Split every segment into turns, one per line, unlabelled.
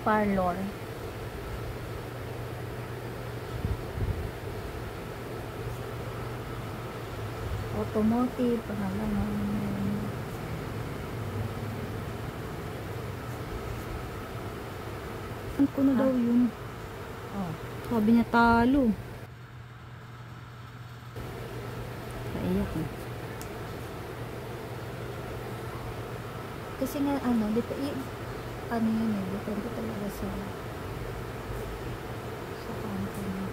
parlor. Automotive, pangalan.
Ano ko na daw yun?
Oh.
Sabi niya talo. Kaiyak eh.
Kasi nga ano yun eh, depende talaga sa company.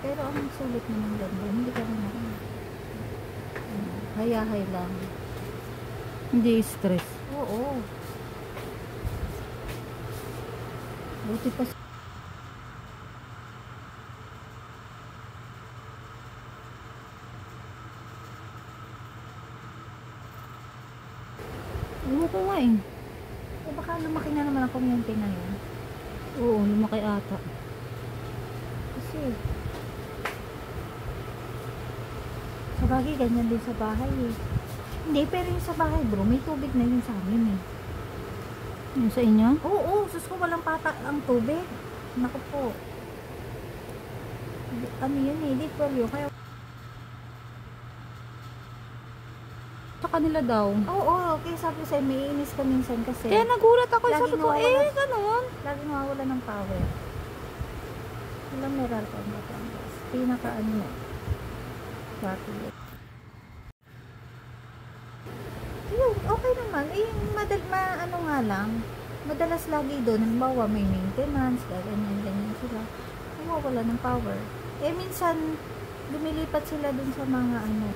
Pero ang sulit naman ganda, hindi ka naman hayahay lang.
Hindi stress.
Oo. Buti pa
Ewan ko nga eh.
baka lumaki na naman ang community na yun.
Oo, lumaki ata.
Kasi sa bagay, ganyan din sa bahay eh. Hindi, pero yung sa bahay bro, may tubig na yun sa amin eh.
Yung sa inyo?
Oo, sus ko walang pata ang tubig. Naku po. Ano yun eh, deep well yun. Kaya
Sa kanila daw.
oo, okay, sabi ko sa'yo, may inis ka minsan kasi.
Kaya nagulat ako.
Lagi
Sabi ko,
nawawala-
ganun.
Lagi mawawala ng power. Ilang meral ka ang Batangas. Pinaka ano, dati. Yun, okay naman. Eh, ano nga lang, madalas lagi doon, halimbawa may maintenance, ganyan sila. Nawawala ng power. Eh, minsan, lumilipat sila dun sa mga ano,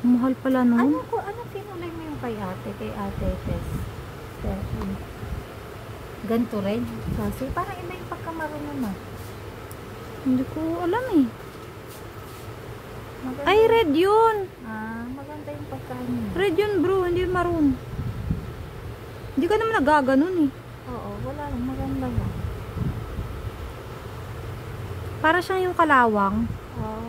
Mahal pala nun.
ano tinulay mo yung kay ate Tess? Ganito rin. Kasi parang iba yung pagkamarunong mo.
Hindi ko alam eh.
Maganda,
Ay, red yun.
maganda yung pagkaano.
Red yun bro, hindi maroon. Hindi ka naman nagaganon eh.
Oo, wala lang. Maganda lang.
Para siyang yung kalawang.
Oo.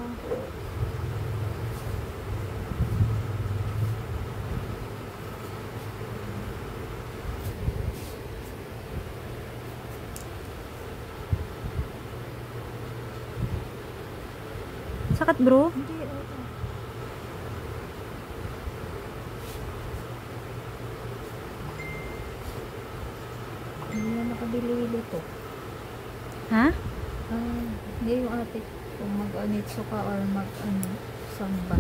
Sakit bro?
Hindi, oo. Hindi na nakabili to.
Ha?
Hindi yung ate kung mag-anitso ka or samba.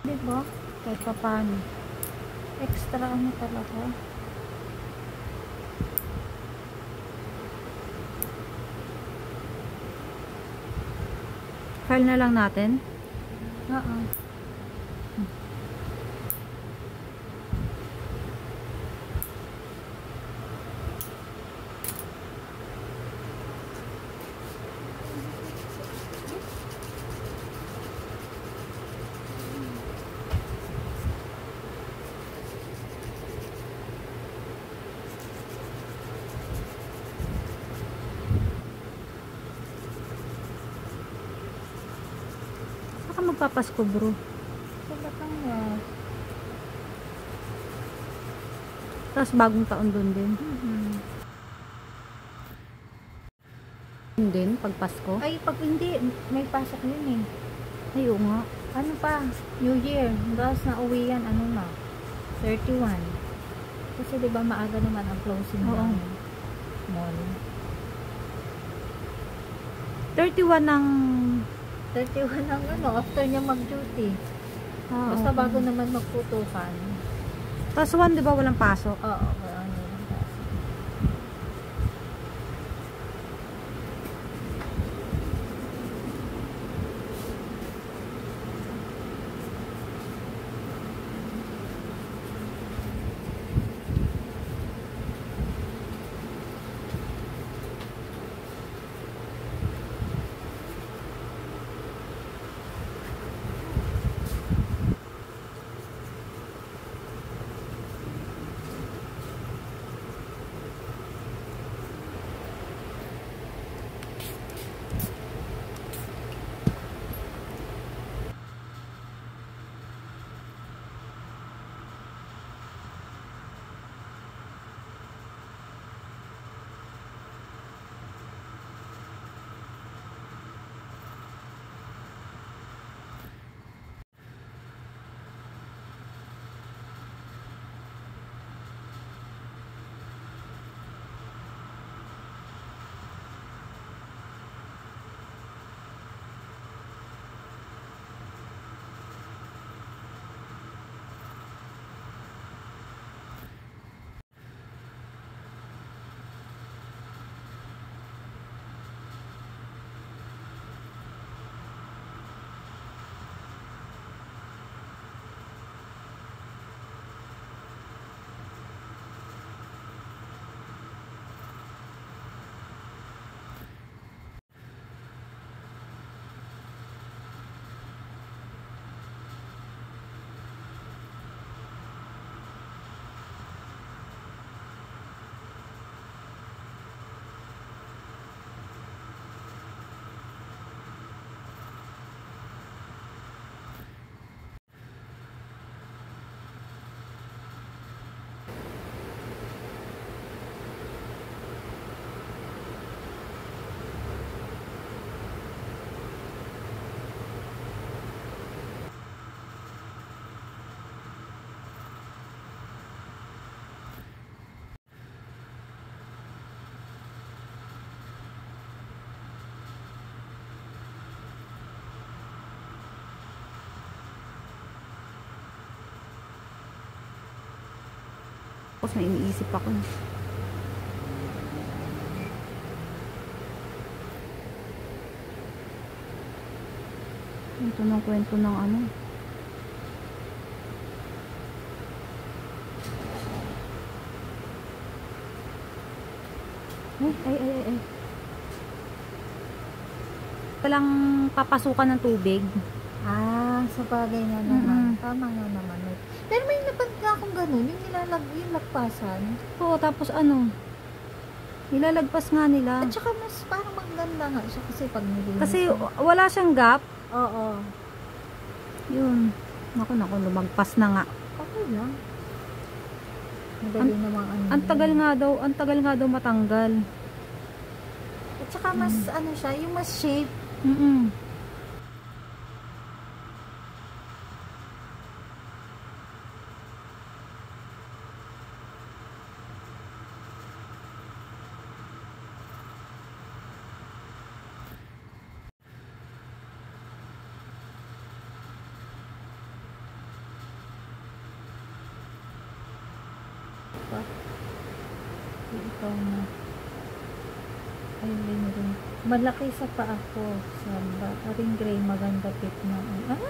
Diba?
Kahit pa paano.
Extra ano talaga.
File na lang natin.
Oo.
Baka magpapasko bro.
Sa Batangas.
Tapos bagong taon doon din. Yun din, pag Pasko.
Ay, pag hindi, may pasok yun eh.
Ay, oo nga.
Ano pa? New Year. Tapos na uwi yan, ano na? 31. Kasi diba maaga naman ang closing
Oo.
ng mall.
31 ng...
31 ang ano, after niya mag-duty. Basta
oo.
bago naman magputukan.
Tapos 1, di ba walang pasok?
Oo, ano lang pasok.
Tapos may iniisip ako. Ito ng kwento ng ano. Ay. Walang papasukan ng tubig.
Sa bagay nga naman. Tama nga naman. Pero may napagka akong ganun, yung yung lagpasan.
Oo, tapos ano, nilalagpas nga nila.
At saka mas parang maganda nga siya kasi pag nilinis.
Kasi wala siyang gap.
Oo.
Yun. Naku, lumagpas na nga.
Okay lang. Madali namang ano.
Ang tagal nga daw matanggal.
At saka mas ano siya, yung mas shape. pa. Ikaw na. Ayun rin. Malaki sa paa ko. Samba. Aring gray, maganda fit na. Ah?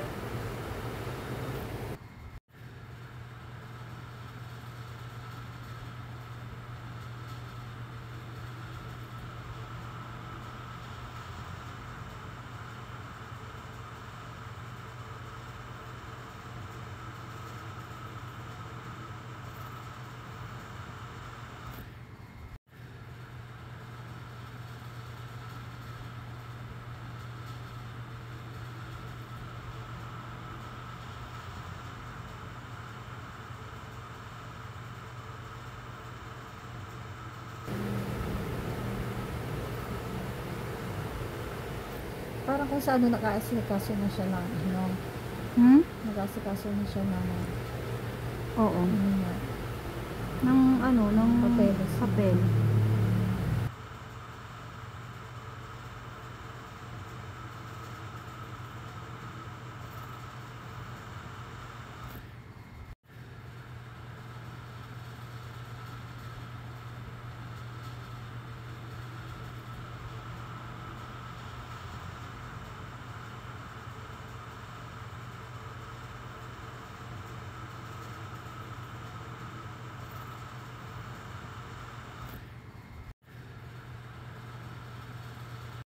Parang kung sa ano nakaasikaso na siya ng ano. Nakaasikaso na siya ng
Oo.
ano nga.
Ng ano, ng
Papeles.
papel.